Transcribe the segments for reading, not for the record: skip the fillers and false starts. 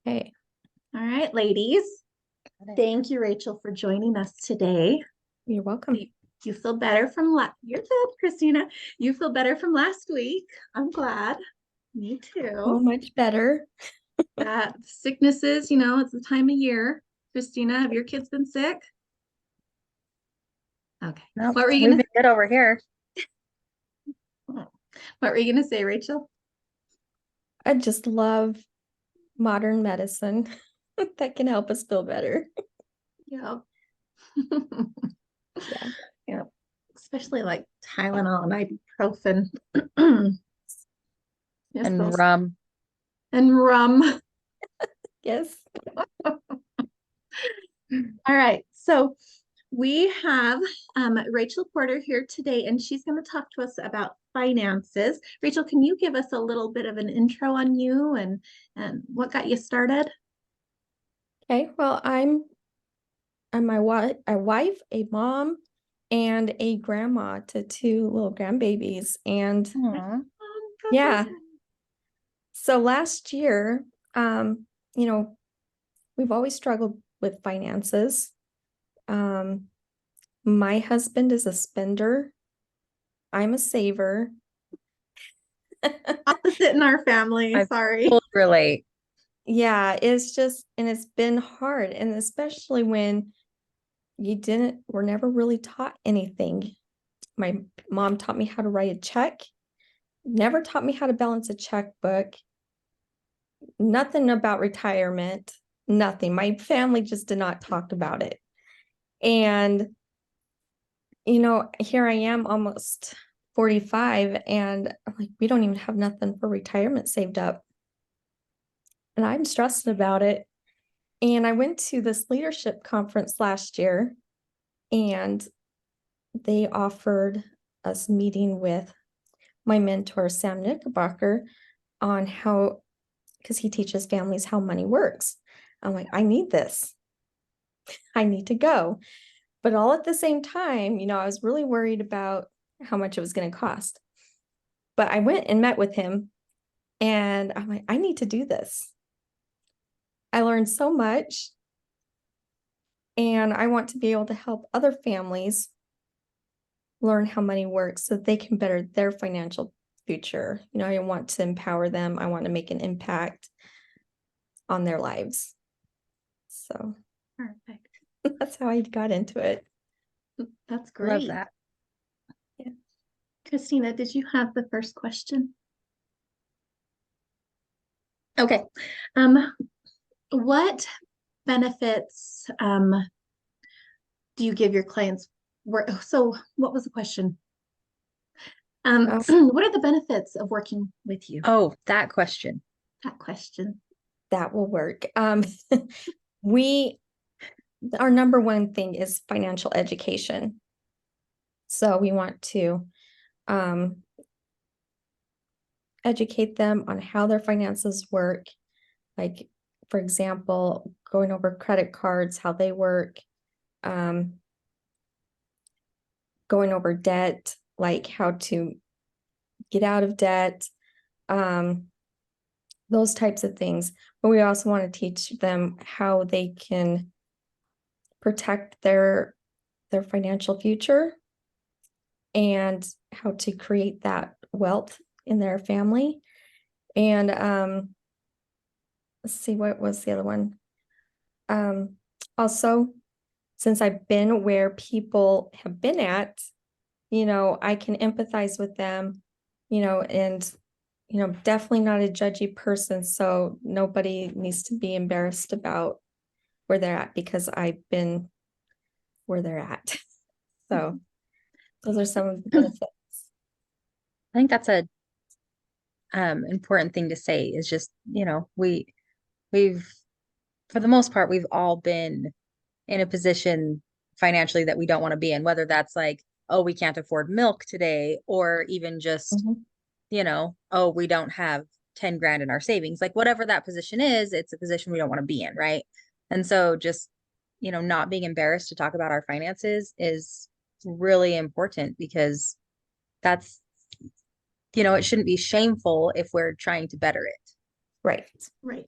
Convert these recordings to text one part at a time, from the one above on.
Okay. All right, ladies. Thank you, Rachel, for joining us today. You're welcome. You feel better from you're good, Christina. You feel better from last week. I'm glad. Me So too. much better. That sicknesses, it's the time of year. Christina, have your kids been sick? Okay. Nope, What were you we've gonna been good over here. what were you gonna say, Rachel? I just love modern medicine that can help us feel better. Yeah. Yeah. Yeah. Especially like Tylenol and ibuprofen. Yes, And those rum. and rum. Yes. All right. So we have Rachael Porter here today, and she's going to talk to us about finances. Rachel, can you give us a little bit of an intro on you and what got you started? Okay. Well, I'm a wife, a mom, and a grandma to two little grandbabies. And Aw. yeah, so last year, you know, we've always struggled with finances. Um, my husband is a spender. I'm a saver. Opposite in our family. I Sorry. fully relate. Yeah, and it's been hard. And especially when we're never really taught anything. My mom taught me how to write a check, never taught me how to balance a checkbook, nothing about retirement, nothing. My family just did not talk about it. And, here I am almost 45, and I'm like, we don't even have nothing for retirement saved up. And I'm stressed about it. And I went to this leadership conference last year, and they offered us meeting with my mentor, Sam Knickerbocker, on how, because he teaches families how money works. I'm like, I need this. I need to go. But all at the same time, I was really worried about how much it was going to cost. But I went and met with him, and I'm like, I need to do this. I learned so much, and I want to be able to help other families learn how money works so they can better their financial future. I want to empower them. I want to make an impact on their lives. So Perfect. that's how I got into it. That's Love great. that. Yeah. Christina, did you have the first question? Okay. What benefits do you give your clients? So what was the question? Oh, What are the benefits of working with you? Oh, that question. That question. that will work. We, our number one thing is financial education. So we want to um, educate them on how their finances work. Like, for example, going over credit cards, how they work, um, going over debt, like how to get out of debt, um, those types of things. But we also want to teach them how they can protect their financial future and how to create that wealth in their family. And let's see, what was the other one? Um, Also, since I've been where people have been at, I can empathize with them, and definitely not a judgy person. So nobody needs to be embarrassed about where they're at because I've been where they're at. So those are some of the benefits. I think that's a important thing to say is just, we've for the most part, we've all been in a position financially that we don't want to be in, whether that's like, oh, we can't afford milk today, or even just, Mhm. oh, we don't have 10 grand in our savings. Like whatever that position is, it's a position we don't want to be in, right? And so just, not being embarrassed to talk about our finances is really important because that's, it shouldn't be shameful if we're trying to better it. Right. Right.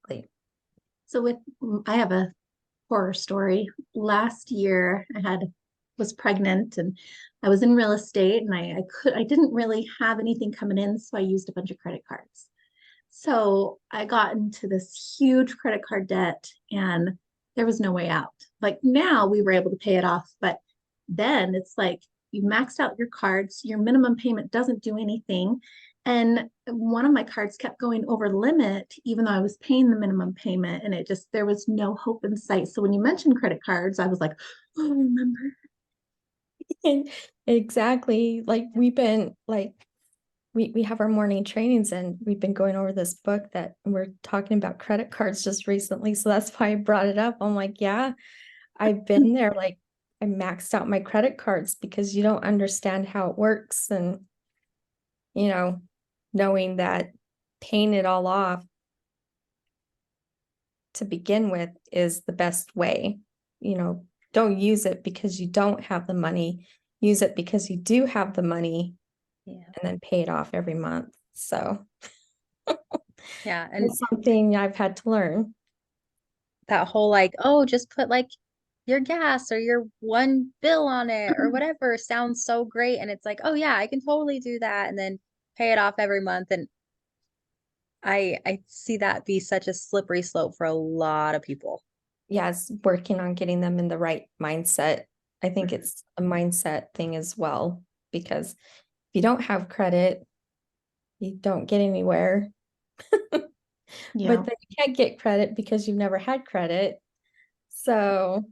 Like, So I have a horror story. Last year was pregnant and I was in real estate and I didn't really have anything coming in, so I used a bunch of credit cards. So I got into this huge credit card debt and there was no way out. Like now we were able to pay it off, but then it's like you maxed out your cards, your minimum payment doesn't do anything. And one of my cards kept going over limit, even though I was paying the minimum payment, and there was no hope in sight. So when you mentioned credit cards, I was like, oh, remember. exactly. Like we've been like, we have our morning trainings and we've been going over this book that we're talking about credit cards just recently. So that's why I brought it up. I'm like, yeah, I've been there. Like I maxed out my credit cards because you don't understand how it works. And, knowing that paying it all off to begin with is the best way. Don't use it because you don't have the money. Use it because you do have the money. Yeah. And then pay it off every month. So Yeah. And it's something I've had to learn. that whole like, oh, just put like your gas or your one bill on it or whatever sounds so great. And it's like, oh yeah, I can totally do that. And then pay it off every month. And I see that be such a slippery slope for a lot of people. Yes, working on getting them in the right mindset. I think it's a mindset thing as well, because if you don't have credit, you don't get anywhere. Yeah. But then you can't get credit because you've never had credit. So it's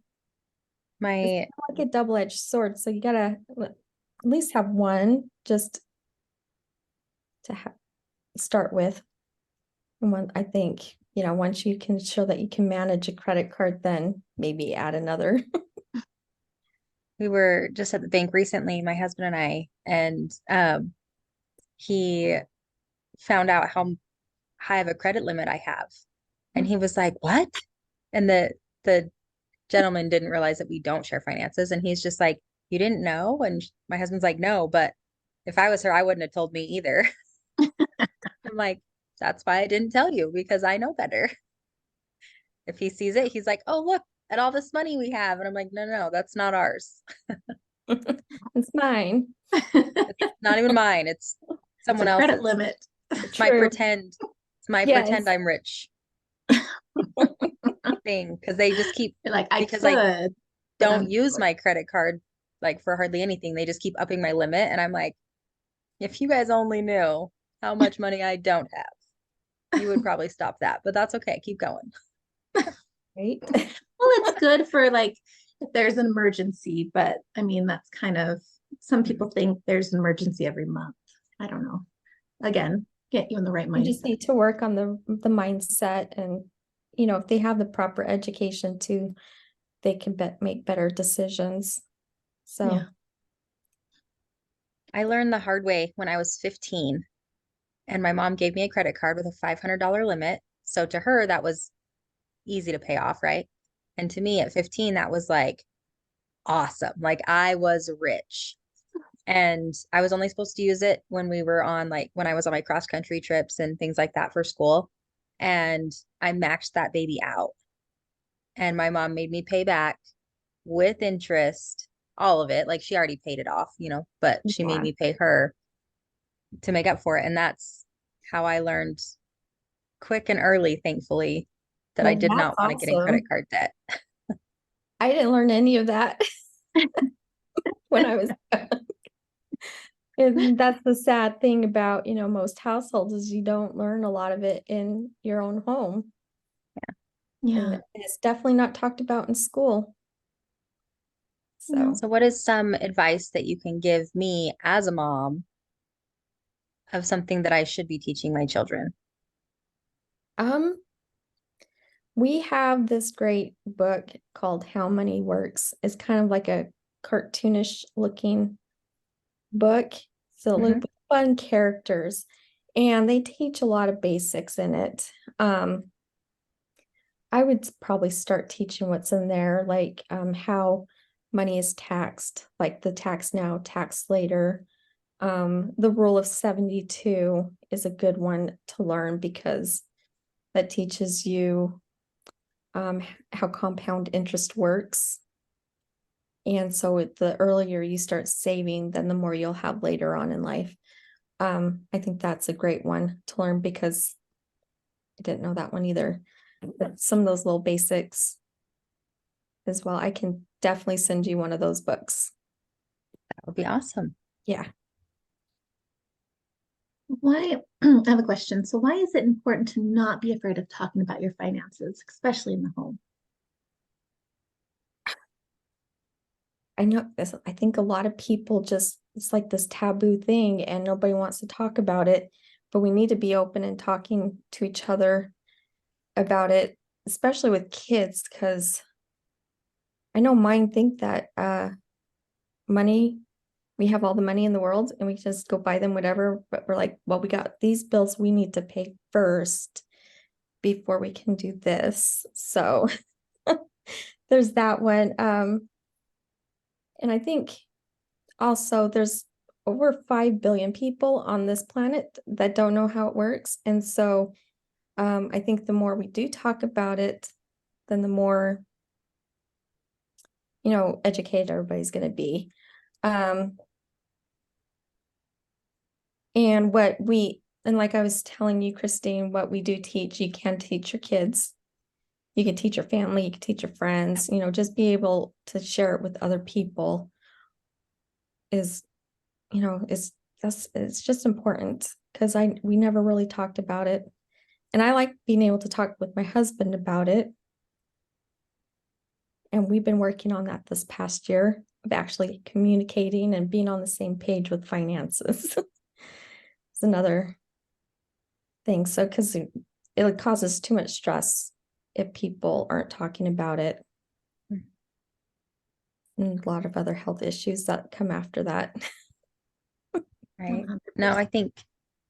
My like a double-edged sword. So you gotta at least have one just to start with. And I think, once you can show that you can manage a credit card, then maybe add another. we were just at the bank recently, my husband and I, and he found out how high of a credit limit I have. And he was like, "What?" And the gentleman didn't realize that we don't share finances. And he's just like, "You didn't know?" And my husband's like, "No, but if I was her, I wouldn't have told me either." I'm like, "That's why I didn't tell you, because I know better." If he sees it, he's like, "Oh, look at all this money we have." And I'm like, "No, no, that's not ours. It's mine. It's not even mine. It's It's someone a credit else's. limit. It's my True. pretend. It's my Yes. pretend I'm rich thing, because they just keep You're like, I because I could, but don't I'm use my credit card like for hardly anything. They just keep upping my limit, and I'm like, if you guys only knew how much money I don't have, you would probably stop that. But that's okay. Keep going. Right. Well, it's good for like if there's an emergency, but I mean, that's kind of some people think there's an emergency every month. I don't know. Again, get you in the right You just mindset. need to work on the mindset, and if they have the proper education too, they can make better decisions. So Yeah. I learned the hard way when I was 15, and my mom gave me a credit card with a $500 limit. So to her, that was easy to pay off, right? And to me at 15, that was like awesome. Like I was rich. And I was only supposed to use it when we were on when I was on my cross country trips and things like that for school. And I maxed that baby out. And my mom made me pay back with interest all of it. Like she already paid it off, but she made yeah. me pay her to make up for it. And that's how I learned quick and early, thankfully, that I Well, did that's not want to get in credit awesome. card debt. I didn't learn any of that when I was young. And that's the sad thing about, most households is you don't learn a lot of it in your own home. Yeah. And it's definitely not talked about in school. So, So what is some advice that you can give me as a mom of something that I should be teaching my children? um, we have this great book called How Money Works. It's kind of like a cartoonish looking book. So Mhm. with fun characters, and they teach a lot of basics in it. I would probably start teaching what's in there, like how money is taxed, like the tax now, tax later. The rule of 72 is a good one to learn because that teaches you how compound interest works. And so the earlier you start saving, then the more you'll have later on in life. I think that's a great one to learn because I didn't know that one either. But some of those little basics as well. I can definitely send you one of those books. That would be awesome. Yeah. Why, I have a question. So why is it important to not be afraid of talking about your finances, especially in the home? I know this. I think a lot of people just, it's like this taboo thing and nobody wants to talk about it, but we need to be open and talking to each other about it, especially with kids, because I know mine think that money, we have all the money in the world and we just go buy them whatever, but we're like, well, we got these bills we need to pay first before we can do this. So there's that one. And I think also there's over 5 billion people on this planet that don't know how it works. And so I think the more we do talk about it, then the more, educated everybody's going to be. And like I was telling you, Christine, what we do teach, you can teach your kids. You can teach your family, you can teach your friends, just be able to share it with other people is, it's just important because we never really talked about it. And I like being able to talk with my husband about it. And we've been working on that this past year of actually communicating and being on the same page with finances. It's another thing. So, because it causes too much stress if people aren't talking about it. And a lot of other health issues that come after that. Right. 100%. No, I think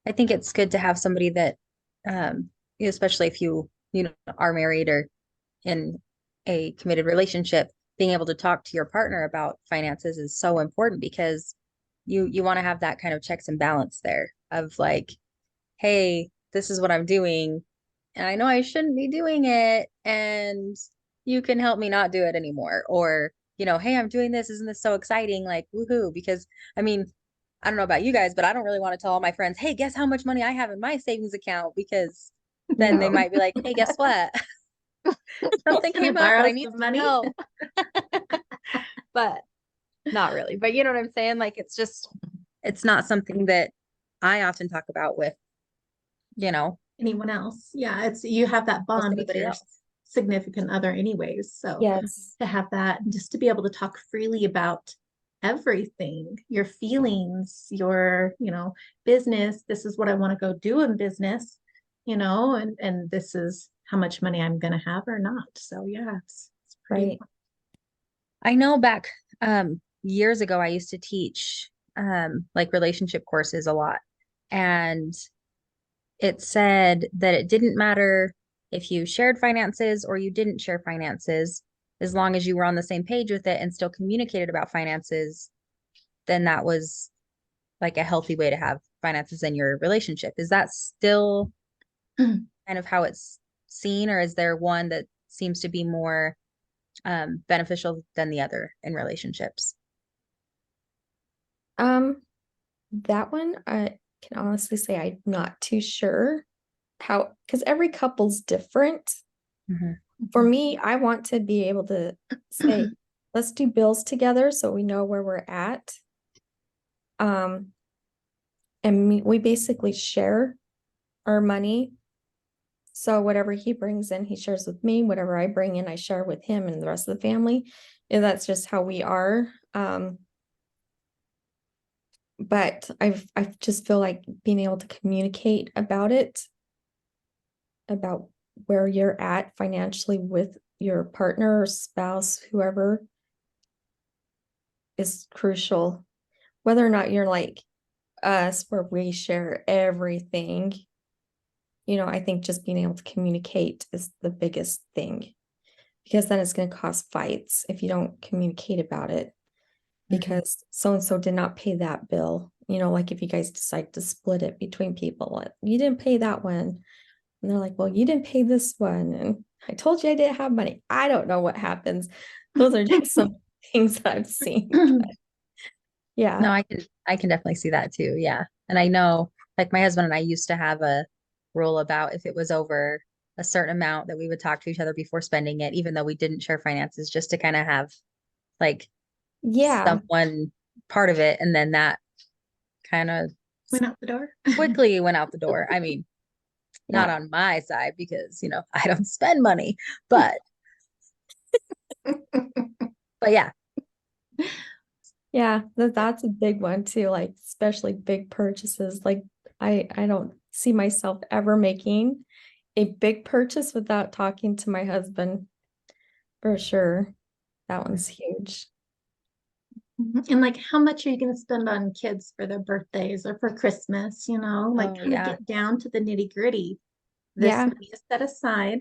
it's good to have somebody that, especially if you are married or in a committed relationship, being able to talk to your partner about finances is so important because you want to have that kind of checks and balance there of like, hey, this is what I'm doing, and I know I shouldn't be doing it, and you can help me not do it anymore. Or, hey, I'm doing this. Isn't this so exciting? Like, woohoo. Because I mean, I don't know about you guys, but I don't really want to tell all my friends, hey, guess how much money I have in my savings account, because then they No. might be like, hey, guess what? Something Can you came up and borrow I need some some money? help. But not really. But you know what I'm saying? Like, it's not something that I often talk about with, Anyone else? Yeah, you have that almost bond with anybody your else. significant other anyways. So Yes. to have that, just to be able to talk freely about everything, your feelings, your, business, this is what I want to go do in business, and this is how much money I'm going to have or not. So yeah, it's pretty Right. I know back years ago, I used to teach like relationship courses a lot. And it said that it didn't matter if you shared finances or you didn't share finances, as long as you were on the same page with it and still communicated about finances, then that was like a healthy way to have finances in your relationship. Is that still important. kind of how it's seen, or is there one that seems to be more beneficial than the other in relationships? That one I can honestly say I'm not too sure how, because every couple's different. Mhm. For me, I want to be able to say, let's do bills together so we know where we're at. And we basically share our money. So whatever he brings in, he shares with me. Whatever I bring in, I share with him and the rest of the family. And that's just how we are. But I just feel like being able to communicate about it, about where you're at financially with your partner or spouse, whoever, is crucial. Whether or not you're like us, where we share everything, I think just being able to communicate is the biggest thing, because then it's going to cause fights if you don't communicate about it. Because so and so did not pay that bill. Like if you guys decide to split it between people, you didn't pay that one. And they're like, well, you didn't pay this one. And I told you I didn't have money. I don't know what happens. Those are just some things that I've seen. But yeah. No, I can definitely see that too. Yeah. And I know like my husband and I used to have a rule about if it was over a certain amount that we would talk to each other before spending it, even though we didn't share finances, just to kind of have like Yeah. someone part of it. And then that kind of Went out the door. quickly went out the door. I mean, not Yeah. on my side because, I don't spend money, but yeah. Yeah. That's a big one too. Like, especially big purchases. Like, I don't see myself ever making a big purchase without talking to my husband for sure. That one's huge. And like, how much are you going to spend on kids for their birthdays or for Christmas? Like Oh, kind of yeah. get down to the nitty gritty. This Yeah. money is set aside.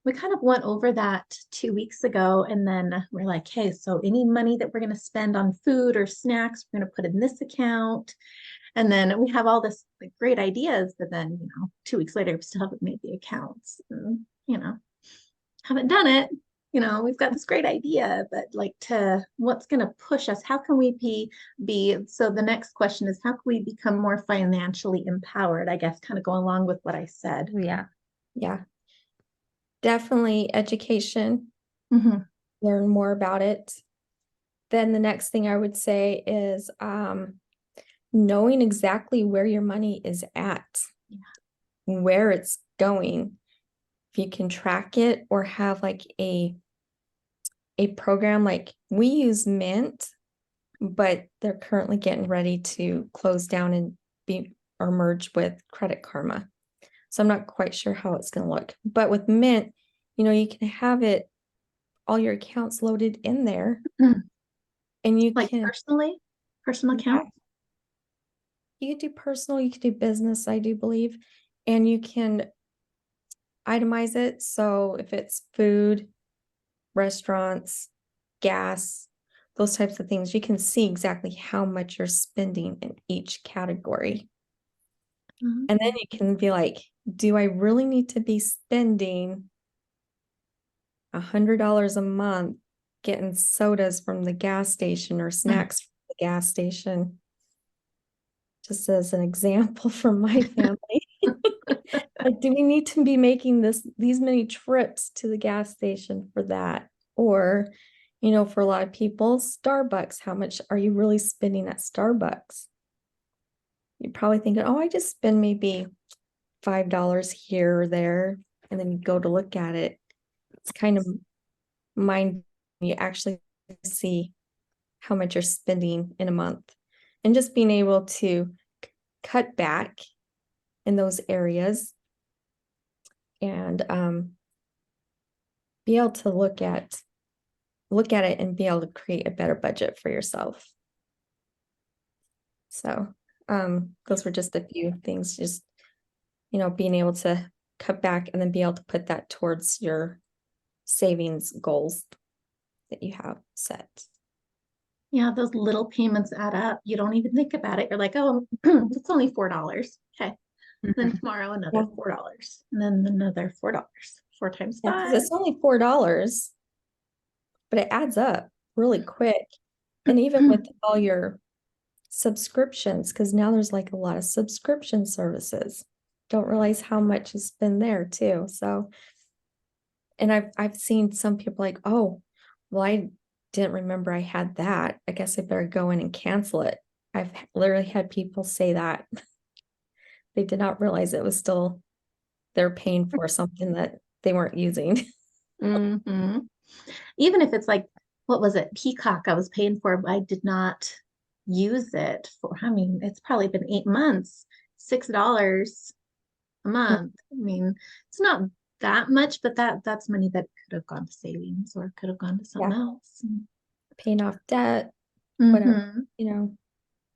We kind of went over that 2 weeks ago, and then we're like, hey, so any money that we're going to spend on food or snacks, we're going to put in this account. And then we have all this like great ideas, but then 2 weeks later, we still haven't made the accounts. And, haven't done it. We've got this great idea, but like to what's going to push us? How can we be? So the next question is, how can we become more financially empowered? I guess kind of go along with what I said. Oh, yeah. Yeah. Definitely education, Mhm. learn more about it. Then the next thing I would say is knowing exactly where your money is at, where it's going. If you can track it or have like a program, like we use Mint, but they're currently getting ready to close down and be or merge with Credit Karma. So I'm not quite sure how it's going to look. But with Mint, you can have it all your accounts loaded in there, Mhm. and you Like can, personal yeah, account. you can do personal, you can do business, I do believe, and you can itemize it. So if it's food, restaurants, gas, those types of things, you can see exactly how much you're spending in each category. And then you can be like, do I really need to be spending $100 a month getting sodas from the gas station or snacks from the gas station? Just as an example from my family. Like, do we need to be making these many trips to the gas station for that? Or, for a lot of people, Starbucks, how much are you really spending at Starbucks? You're probably thinking, oh, I just spend maybe $5 here or there. And then you go to look at it. It's kind of mind you actually see how much you're spending in a month. And just being able to cut back in those areas and be able to look at it and be able to create a better budget for yourself. So those were just a few things, just being able to cut back and then be able to put that towards your savings goals that you have set. Yeah, those little payments add up. You don't even think about it. You're like, oh, it's only $4. Okay. Then Mhm. tomorrow another Yeah. $4. And then another $4. 4 times Yeah, because 5. it's only $4, but it adds up really quick. And even with all your subscriptions, because now there's like a lot of subscription services. Don't realize how much you spend there too. So, and I've seen some people like, oh, well, I didn't remember I had that. I guess I better go in and cancel it. I've literally had people say that. They did not realize it was still they're paying for something that they weren't using. Mhm. Even if it's like, what was it? Peacock I was paying for, but I did not use it for, I mean, it's probably been 8 months, $6 a month. I mean, it's not that much, but that's money that could have gone to savings or could have gone to something Yeah, else. paying off debt, whatever, Mhm.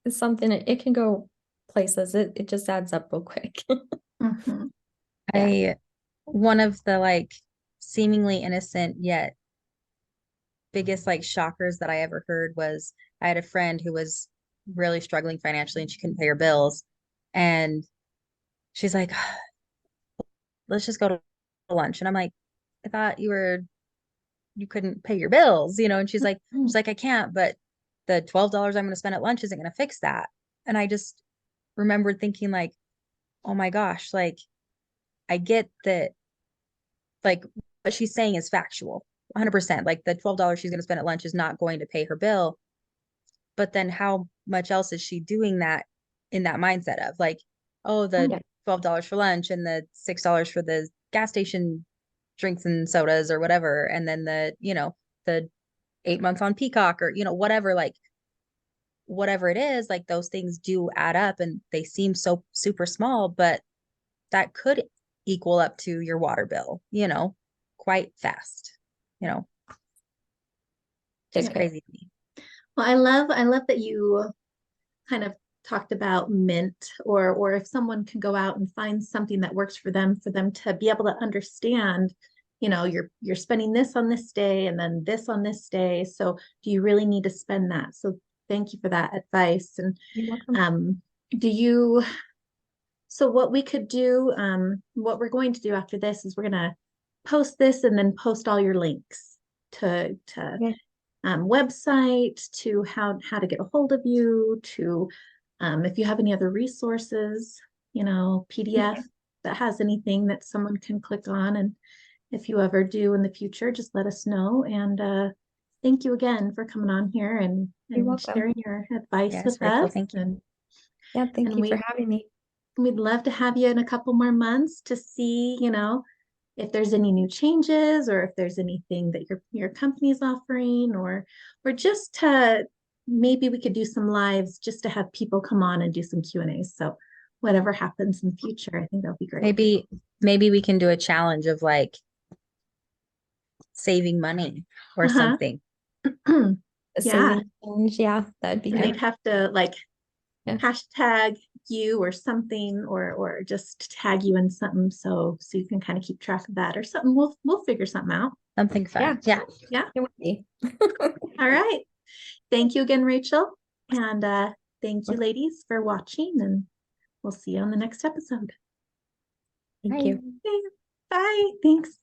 it's something it can go places. It just adds up real quick. Mhm. Yeah. One of the like seemingly innocent yet biggest like shockers that I ever heard was I had a friend who was really struggling financially and she couldn't pay her bills. And she's like, let's just go to lunch. And I'm like, I thought you couldn't pay your bills, and she's like, I can't, but the $12 I'm going to spend at lunch isn't going to fix that. And I just remembered thinking like, oh my gosh, like I get that, like what she's saying is factual, 100%. Like the $12 she's going to spend at lunch is not going to pay her bill. But then how much else is she doing that in that mindset of like, oh, the Yeah. $12 for lunch and the $6 for the gas station drinks and sodas or whatever. And then the 8 months on Peacock or, whatever, like whatever it is, like those things do add up and they seem so super small, but that could equal up to your water bill, quite fast, just Okay. crazy to me. Well, I love that you kind of talked about mint, or if someone can go out and find something that works for them to be able to understand, you're spending this on this day and then this on this day. So do you really need to spend that? So thank you for that advice. And You're welcome. do you, so what we could do, what we're going to do after this is we're going to post this and then post all your links to Okay. website, to how to get a hold of you, to if you have any other resources, PDF that has anything that someone can click on. And if you ever do in the future, just let us know. And thank you again for coming on here and You're welcome. sharing your advice Yes, with Rachel, us. thank you. Yeah, thank And you for having me. we'd love to have you in a couple more months to see, if there's any new changes or if there's anything that your company's offering, or just to maybe we could do some lives just to have people come on and do some Q&As. So whatever happens in the future, I think that'll be great. Maybe we can do a challenge of like saving money or something. A Yeah. saving change. Yeah, that'd be And good. they'd have to like Yeah. hashtag you or something, or just tag you in something so you can kind of keep track of that or something. We'll figure something out. Something fun. Yeah. It would be. All right. Thank you again, Rachel. And thank you, ladies, for watching, and we'll see you on the next episode. Thank Bye. you. Okay. Bye. Thanks.